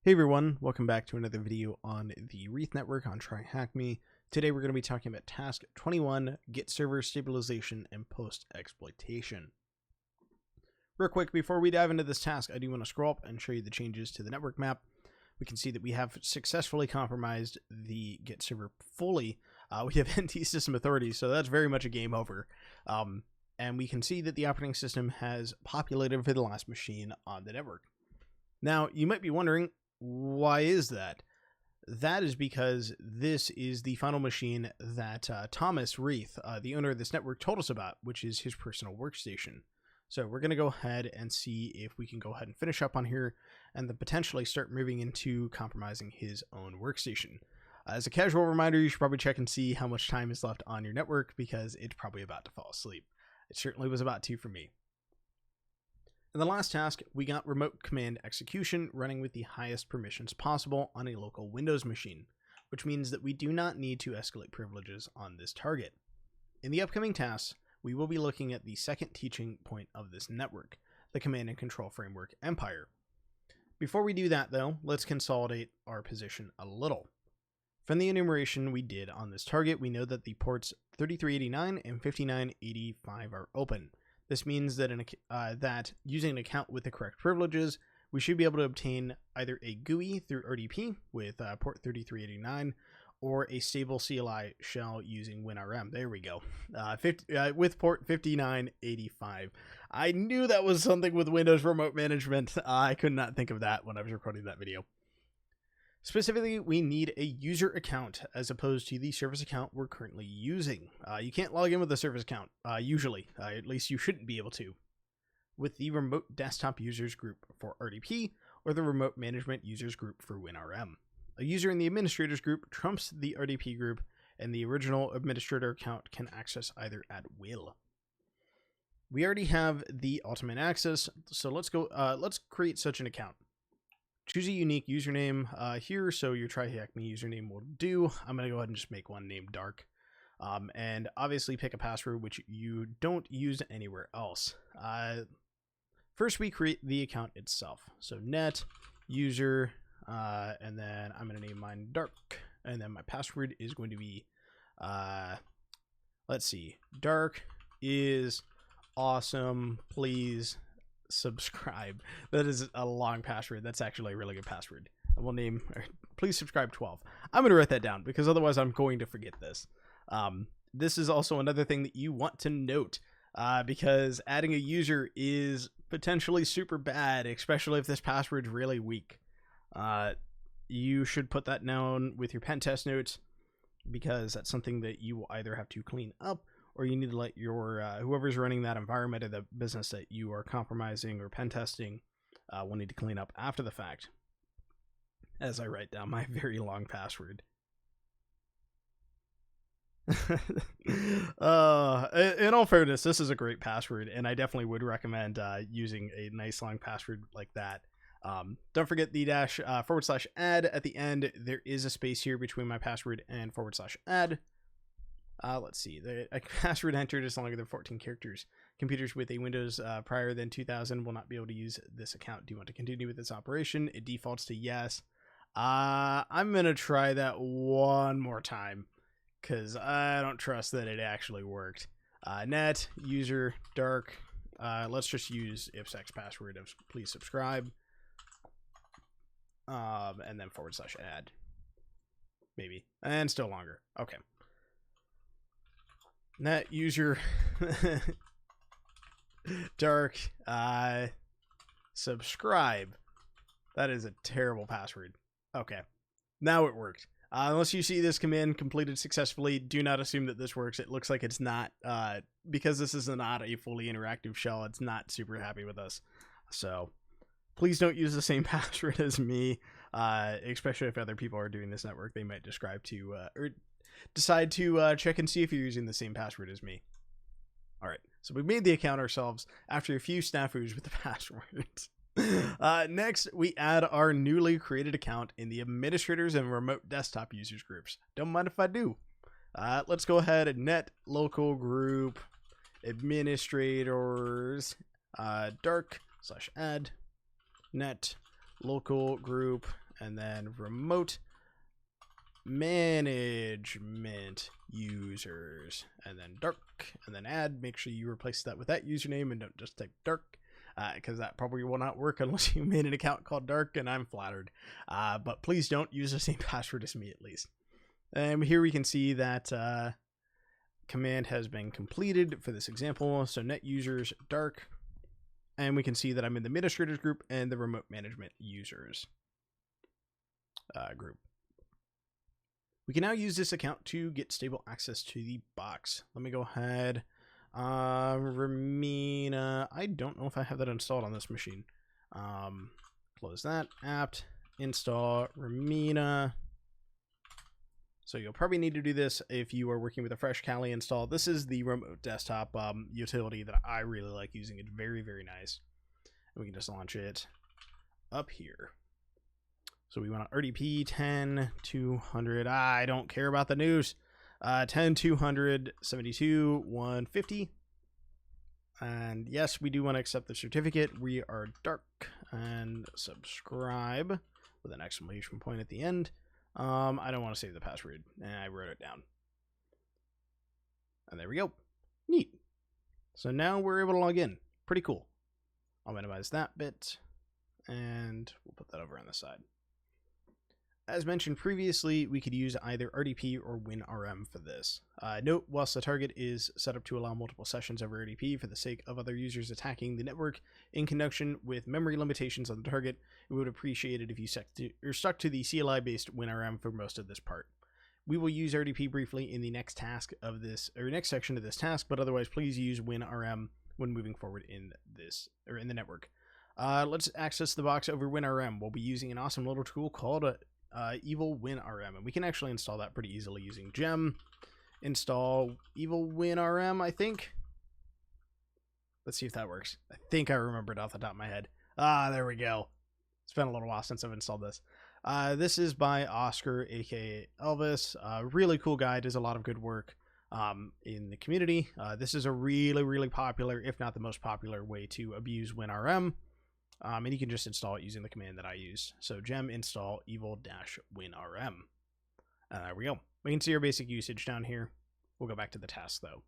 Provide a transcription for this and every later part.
Hey everyone, welcome back to another video on the Wreath network on TryHackMe. Today we're going to be talking about task 21, get server stabilization and post exploitation. Real quick, before we dive into this task, I do want to scroll up and show you the changes to the network map. We can see that we have successfully compromised the get server fully. We have NT system authority, so that's very much a game over. And we can see that the operating system has populated for the last machine on the network. Now, you might be wondering, why is that? That is because this is the final machine that Thomas Wreath, the owner of this network, told us about, which is his personal workstation. So we're going to go ahead and see if we can go ahead and finish up on here and then potentially start moving into compromising his own workstation. As a casual reminder, you should probably check and see how much time is left on your network because it's probably about to fall asleep. It certainly was about to for me. In the last task, we got remote command execution running with the highest permissions possible on a local Windows machine, which means that we do not need to escalate privileges on this target. In the upcoming tasks, we will be looking at the second teaching point of this network, the command and control framework empire. Before we do that though, let's consolidate our position a little. From the enumeration we did on this target, we know that the ports 3389 and 5985 are open. This means that that using an account with the correct privileges, we should be able to obtain either a GUI through RDP with port 3389 or a stable CLI shell using WinRM. There we go. With port 5985. I knew that was something with Windows remote management. I could not think of that when I was recording that video. Specifically, we need a user account as opposed to the service account we're currently using. You can't log in with a service account, usually. At least you shouldn't be able to. With the remote desktop users group for RDP or the remote management users group for WinRM. A user in the administrators group trumps the RDP group, and the original administrator account can access either at will. We already have the ultimate access, so let's create such an account. Choose a unique username here, so your TryHackMe username will do. I'm going to go ahead and just make one named Dark. And obviously pick a password which you don't use anywhere else. First, we create the account itself. So net, user, and then I'm going to name mine Dark. And then my password is going to be, let's see, Dark is awesome, please subscribe. That is a long password. That's actually a really good password. And we'll name, please subscribe 12. I'm going to write that down because otherwise I'm going to forget this. This is also another thing that you want to note because adding a user is potentially super bad, especially if this password is really weak. You should put that down with your pen test notes because that's something that you will either have to clean up or you need to let your whoever's running that environment or the business that you are compromising or pen testing will need to clean up after the fact. As I write down my very long password. In all fairness, this is a great password, and I definitely would recommend using a nice long password like that. Don't forget the /add at the end. There is a space here between my password and /add. Let's see, the password entered is longer than 14 characters. Computers with a Windows prior than 2000 will not be able to use this account. Do you want to continue with this operation? It defaults to yes. I'm going to try that one more time because I don't trust that it actually worked. Net, user, Dark. Let's just use ifsex password of please subscribe. And then /add. Maybe. And still longer. Okay. Net user Dark subscribe. That is a terrible password. Okay, now it worked. Unless you see this command completed successfully, do not assume that this works. It looks like it's not because this is not a fully interactive shell. It's not super happy with us, so please don't use the same password as me, especially if other people are doing this network. They might describe to or decide to check and see if you're using the same password as me. All right, so we made the account ourselves after a few snafus with the passwords. Next, we add our newly created account in the administrators and remote desktop users groups. Don't mind if I do. Let's go ahead and net local group administrators dark/add net local group and then remote management users, and then dark, and then add. Make sure you replace that with that username and don't just type dark, because that probably will not work unless you made an account called dark, and I'm flattered. But please don't use the same password as me, at least. And here we can see that command has been completed for this example. So net users dark, and we can see that I'm in the administrators group and the remote management users group. We can now use this account to get stable access to the box. Let me go ahead. Ramina, I don't know if I have that installed on this machine. Close that. Apt install Ramina. So you'll probably need to do this if you are working with a fresh Kali install. This is the remote desktop utility that I really like using. It's very, very nice. And we can just launch it up here. So we want RDP 10.200. I don't care about the news. 10.200, 72, 150. And yes, we do want to accept the certificate. We are dark, and subscribe with an exclamation point at the end. I don't want to save the password, and I wrote it down. And there we go. Neat. So now we're able to log in. Pretty cool. I'll minimize that bit, and we'll put that over on the side. As mentioned previously, we could use either RDP or WinRM for this. Note, whilst the target is set up to allow multiple sessions over RDP for the sake of other users attacking the network in conjunction with memory limitations on the target, we would appreciate it if you stuck to the CLI-based WinRM for most of this part. We will use RDP briefly in the next task of this, or next section of this task, but otherwise please use WinRM when moving forward in this, or in the network. Let's access the box over WinRM. We'll be using an awesome little tool called Evil WinRM, and we can actually install that pretty easily using gem install Evil WinRM, I think. Let's see if that works. I think I remembered off the top of my head. There we go. It's been a little while since I've installed this. This is by Oscar, aka Elvis. Really cool guy, does a lot of good work in the community. This is a really, really popular, if not the most popular way to abuse WinRM. And you can just install it using the command that I use. So gem install evil-winrm. There we go. We can see our basic usage down here. We'll go back to the task though.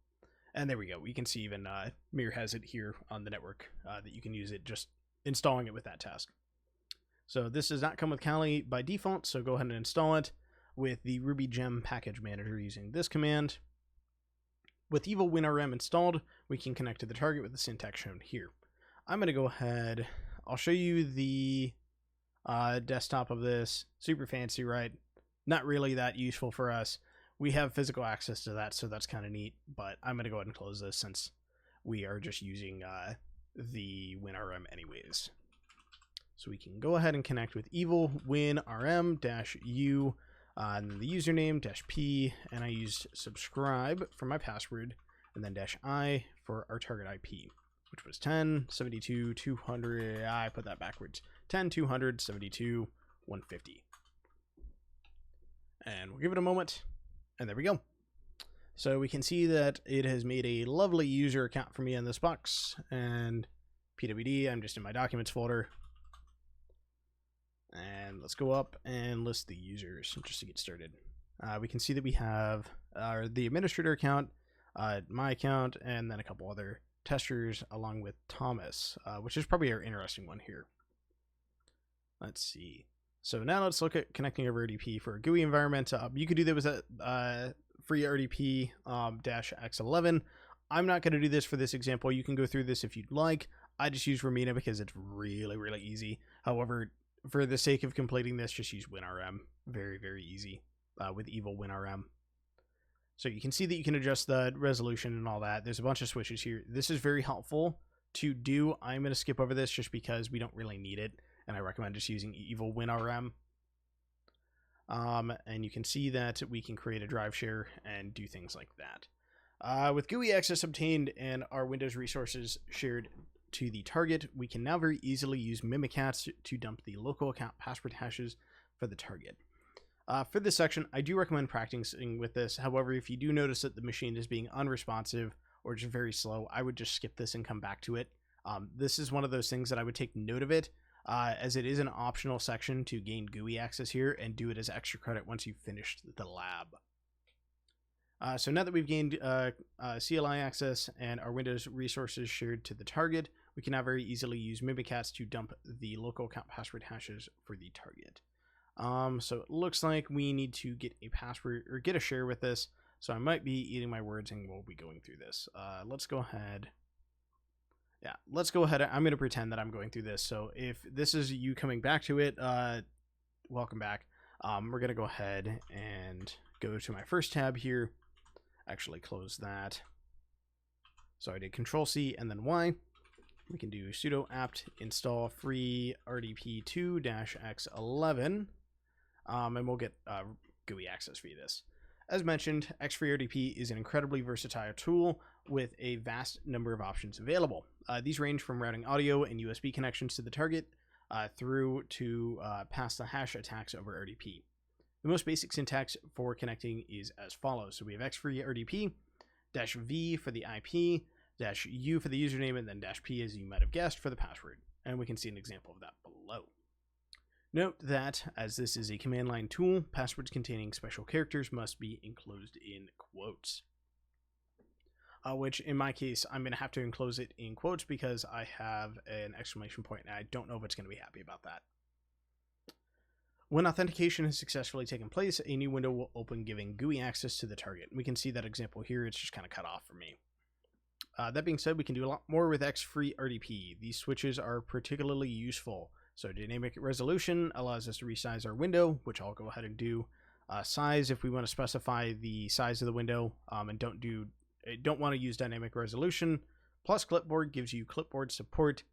And there we go. We can see even Mir has it here on the network that you can use it just installing it with that task. So this does not come with Kali by default, so go ahead and install it with the Ruby gem package manager using this command. With Evil WinRM installed, we can connect to the target with the syntax shown here. I'm going to go ahead. I'll show you the desktop of this. Super fancy, right? Not really that useful for us. We have physical access to that, so that's kind of neat. But I'm going to go ahead and close this since we are just using the WinRM anyways. So we can go ahead and connect with Evil WinRM-U, and then the username -P, and I used subscribe for my password, and then -I for our target IP, which was 10.72.200. I put that backwards. 10.272.150. And we'll give it a moment, and there we go. So we can see that it has made a lovely user account for me in this box, and PWD, I'm just in my documents folder. And let's go up and list the users just to get started. We can see that we have the administrator account, my account, and then a couple other testers along with Thomas, which is probably our interesting one here. Let's see. So now let's look at connecting over RDP for a GUI environment. You could do that with a free RDP -X11. I'm not going to do this for this example. You can go through this if you'd like. I just use Ramina because it's really, really easy. However, for the sake of completing this, just use WinRM. Very, very easy with Evil WinRM. So you can see that you can adjust the resolution and all that. There's a bunch of switches here. This is very helpful to do. I'm going to skip over this just because we don't really need it, and I recommend just using Evil WinRM. And you can see that we can create a drive share and do things like that. With GUI access obtained and our Windows resources shared to the target, we can now very easily use Mimikatz to dump the local account password hashes for the target. For this section, I do recommend practicing with this. However, if you do notice that the machine is being unresponsive or just very slow, I would just skip this and come back to it. This is one of those things that I would take note of it. as it is an optional section to gain GUI access here and do it as extra credit once you've finished the lab. So now that we've gained CLI access and our Windows resources shared to the target, we can now very easily use Mimikatz to dump the local account password hashes for the target. So it looks like we need to get a password or get a share with this. So I might be eating my words and we'll be going through this. Let's go ahead. Yeah, let's go ahead. I'm going to pretend that I'm going through this. So if this is you coming back to it, welcome back. We're going to go ahead and go to my first tab here. Actually close that. So I did Control C and then Y. We can do sudo apt install free rdp2-x11, and we'll get GUI access via this. As mentioned, xFreeRDP is an incredibly versatile tool with a vast number of options available. These range from routing audio and USB connections to the target through to pass the hash attacks over RDP. The most basic syntax for connecting is as follows. So we have xFreeRDP, -v for the IP, -u for the username, and then -p, as you might have guessed, for the password. And we can see an example of that below. Note that, as this is a command line tool, passwords containing special characters must be enclosed in quotes. Which, in my case, I'm going to have to enclose it in quotes because I have an exclamation point, and I don't know if it's going to be happy about that. When authentication has successfully taken place, a new window will open giving GUI access to the target. We can see that example here. It's just kind of cut off for me. That being said, we can do a lot more with xFreeRDP. These switches are particularly useful. So dynamic resolution allows us to resize our window, which I'll go ahead and do. Size, if we want to specify the size of the window and don't want to use dynamic resolution. Plus clipboard gives you clipboard support.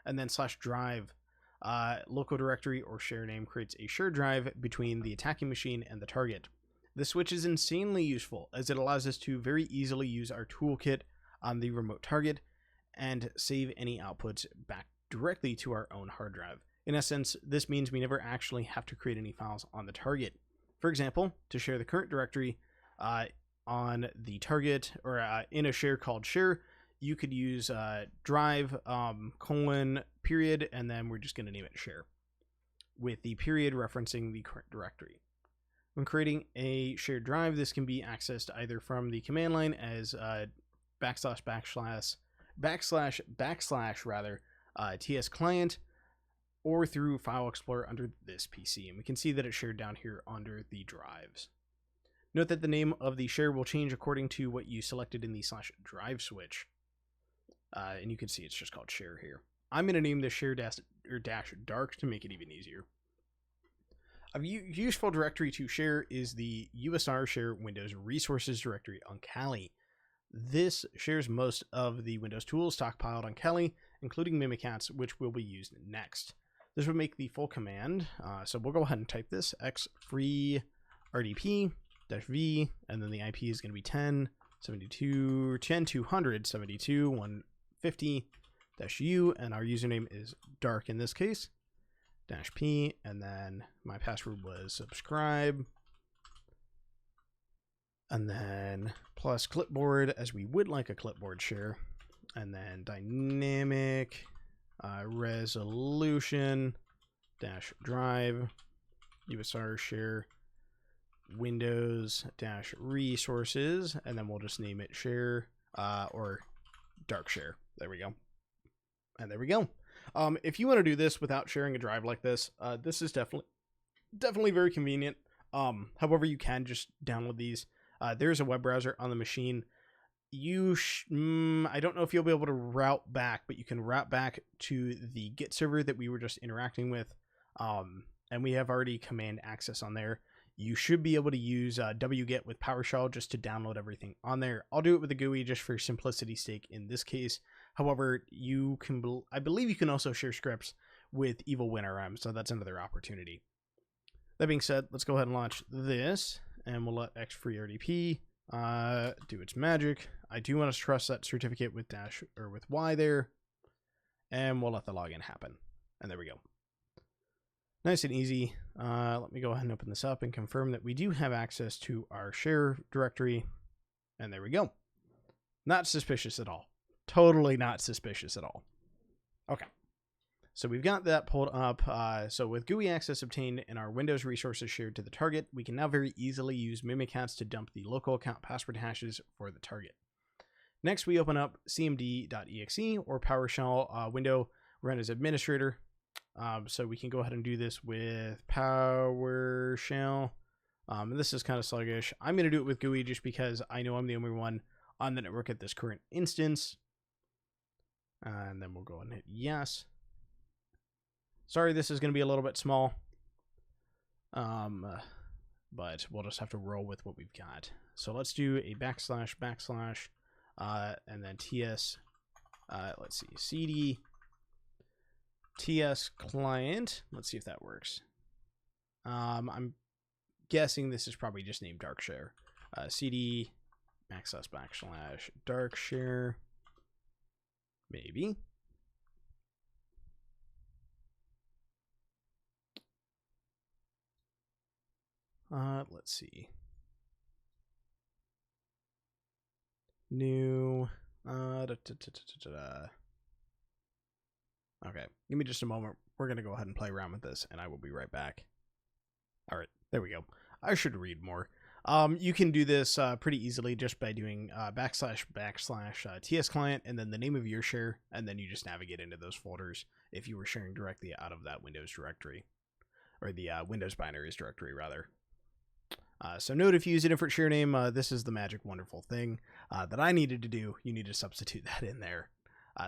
And then /drive. Local directory or share name creates a shared drive between the attacking machine and the target. This switch is insanely useful as it allows us to very easily use our toolkit on the remote target and save any outputs back directly to our own hard drive. In essence, this means we never actually have to create any files on the target. For example, to share the current directory on the target or in a share called share, you could use drive :period, and then we're just going to name it share with the period referencing the current directory. When creating a shared drive, this can be accessed either from the command line as //ts client or through File Explorer under this PC. And we can see that it's shared down here under the drives. Note that the name of the share will change according to what you selected in the /drive switch. And you can see it's just called share here. I'm going to name this share -dark to make it even easier. A useful directory to share is the USR share Windows resources directory on Kali. This shares most of the Windows tools stockpiled on Kali, including Mimikatz, which will be used next. This would make the full command. So we'll go ahead and type this xFreeRDP -v, and then the IP is going to be 10.272.150-u, and our username is dark in this case, -p, and then my password was subscribe, and then plus clipboard, as we would like a clipboard share, and then dynamic resolution -drive USR share Windows resources, and then we'll just name it share or dark share. There we go. And there we go. If you want to do this without sharing a drive like this, this is definitely very convenient. However, you can just download these. There's a web browser on the machine. I don't know if you'll be able to route back, but you can route back to the Git server that we were just interacting with. And we have already command access on there. You should be able to use wget with PowerShell just to download everything on there. I'll do it with the GUI just for simplicity's sake in this case. However, I believe you can also share scripts with evil WinRM, so that's another opportunity. That being said, let's go ahead and launch this, and we'll let xFreeRDP do its magic. I do want to trust that certificate with with Y there, and we'll let the login happen. And there we go. Nice and easy. Let me go ahead and open this up and confirm that we do have access to our share directory. And there we go. Not suspicious at all. Totally not suspicious at all. Okay. So we've got that pulled up. So with GUI access obtained and our Windows resources shared to the target, we can now very easily use Mimikatz to dump the local account password hashes for the target. Next, we open up cmd.exe or PowerShell window, run as administrator. So we can go ahead and do this with PowerShell. And this is kind of sluggish. I'm going to do it with GUI just because I know I'm the only one on the network at this current instance. And then we'll go and hit yes. Sorry, this is going to be a little bit small. But we'll just have to roll with what we've got. So let's do a // and then ts, let's see, cd ts client. Let's see if that works. I'm guessing this is probably just named DarkShare. cd / DarkShare. Maybe. Let's see. New. Okay, give me just a moment. We're going to go ahead and play around with this, and I will be right back. All right, there we go. I should read more. You can do this pretty easily just by doing / ts client and then the name of your share, and then you just navigate into those folders if you were sharing directly out of that Windows directory, or the Windows binaries directory, rather. So note, if you use a different share name, this is the magic wonderful thing that I needed to do. You need to substitute that in there.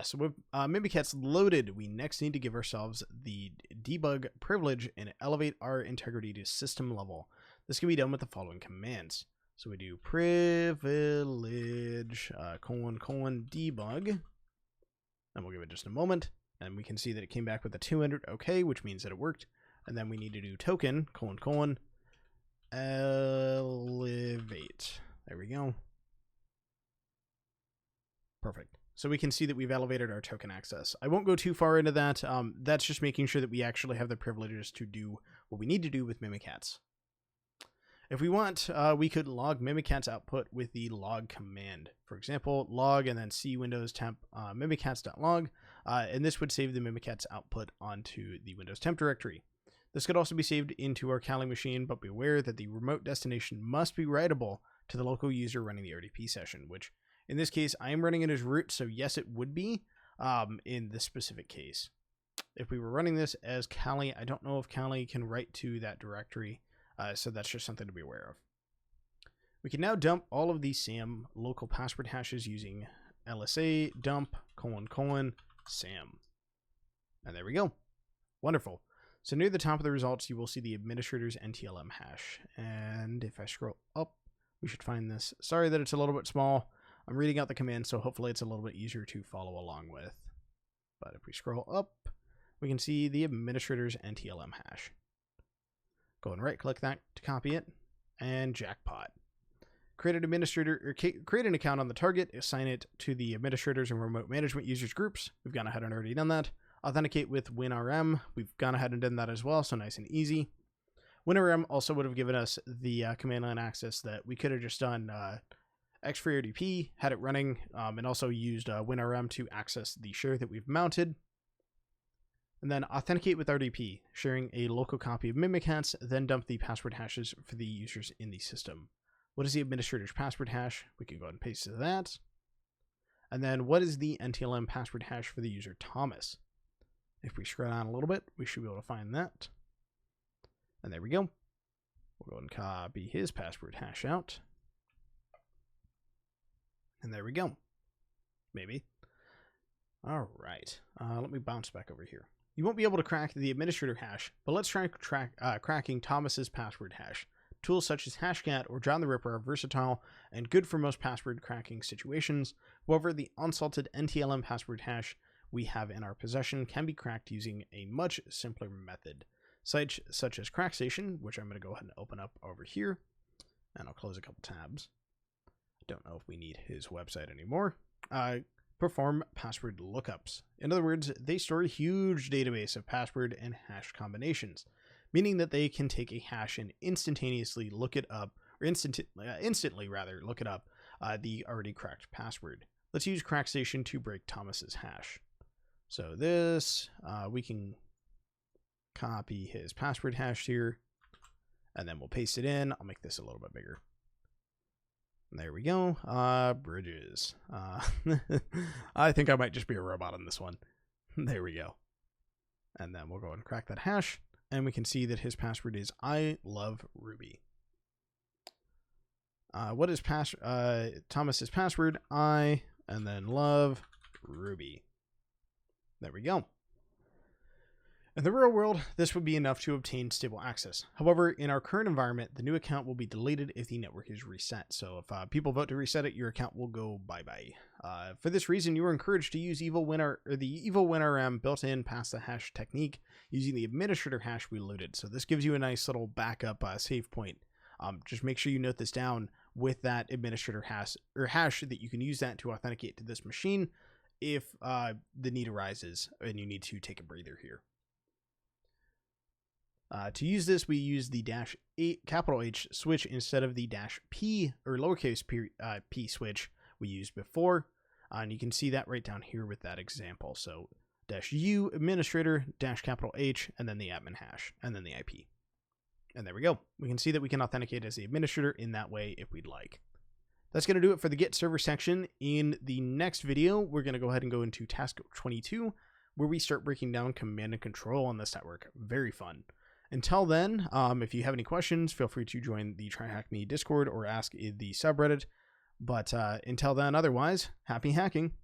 So with Mimikatz loaded, we next need to give ourselves the debug privilege and elevate our integrity to system level. This can be done with the following commands. So we do privilege : debug, and we'll give it just a moment, and we can see that it came back with a 200 OK, which means that it worked. And then we need to do token : elevate. There we go. Perfect. So we can see that we've elevated our token access. I won't go too far into that. That's just making sure that we actually have the privileges to do what we need to do with Mimikatz. If we want, we could log Mimikatz output with the log command. For example, log and then c windows temp mimikatz.log, and this would save the Mimikatz output onto the Windows temp directory. This could also be saved into our Kali machine, but be aware that the remote destination must be writable to the local user running the RDP session, which in this case, I am running it as root, so yes, it would be in this specific case. If we were running this as Kali, I don't know if Kali can write to that directory, so that's just something to be aware of. We can now dump all of these SAM local password hashes using LSA dump : SAM. And there we go. Wonderful. So near the top of the results, you will see the administrator's NTLM hash. And if I scroll up, we should find this. Sorry that it's a little bit small. I'm reading out the command, so hopefully it's a little bit easier to follow along with. But if we scroll up, we can see the administrator's NTLM hash. Go and right-click that to copy it, and jackpot. Create an administrator, or create an account on the target, assign it to the administrators and remote management users groups. We've gone ahead and already done that. Authenticate with WinRM. We've gone ahead and done that as well, so nice and easy. WinRM also would have given us the command line access that we could have just done X-Free RDP, had it running, and also used WinRM to access the share that we've mounted. And then authenticate with RDP, sharing a local copy of Mimikatz, then dump the password hashes for the users in the system. What is the administrator's password hash? We can go ahead and paste that. And then what is the NTLM password hash for the user Thomas? If we scroll down a little bit, we should be able to find that. And there we go. We'll go ahead and copy his password hash out. And there we go. Maybe. All right. Let me bounce back over here. You won't be able to crack the administrator hash, but let's try cracking Thomas's password hash. Tools such as Hashcat or John the Ripper are versatile and good for most password cracking situations. However, the unsalted NTLM password hash we have in our possession can be cracked using a much simpler method. Sites such as CrackStation, which I'm going to go ahead and open up over here, and I'll close a couple tabs. Don't know if we need his website anymore. Perform password lookups. In other words, they store a huge database of password and hash combinations, meaning that they can take a hash and instantaneously look it up, or instantly look it up, the already cracked password. Let's use CrackStation to break Thomas's hash. So this, we can copy his password hash here, and then we'll paste it in. I'll make this a little bit bigger. There we go. Bridges. I think I might just be a robot on this one. There we go. And then we'll go and crack that hash, and we can see that his password is I love Ruby. What is Thomas's password? I, and then love Ruby. There we go. In the real world, this would be enough to obtain stable access. However, in our current environment, the new account will be deleted if the network is reset. So if people vote to reset it, your account will go bye-bye. For this reason, you are encouraged to use the evil WinRM built-in pass the hash technique using the administrator hash we loaded. So this gives you a nice little backup save point. Just make sure you note this down with that administrator hash that you can use that to authenticate to this machine if the need arises and you need to take a breather here. To use this, we use the -H switch instead of the -P or lowercase p switch we used before. And you can see that right down here with that example. So -U administrator -H and then the admin hash and then the IP. And there we go. We can see that we can authenticate as the administrator in that way if we'd like. That's going to do it for the Get Server section. In the next video, we're going to go ahead and go into task 22, where we start breaking down command and control on this network. Very fun. Until then, if you have any questions, feel free to join the TryHackMe Discord or ask in the subreddit. But until then, otherwise, happy hacking.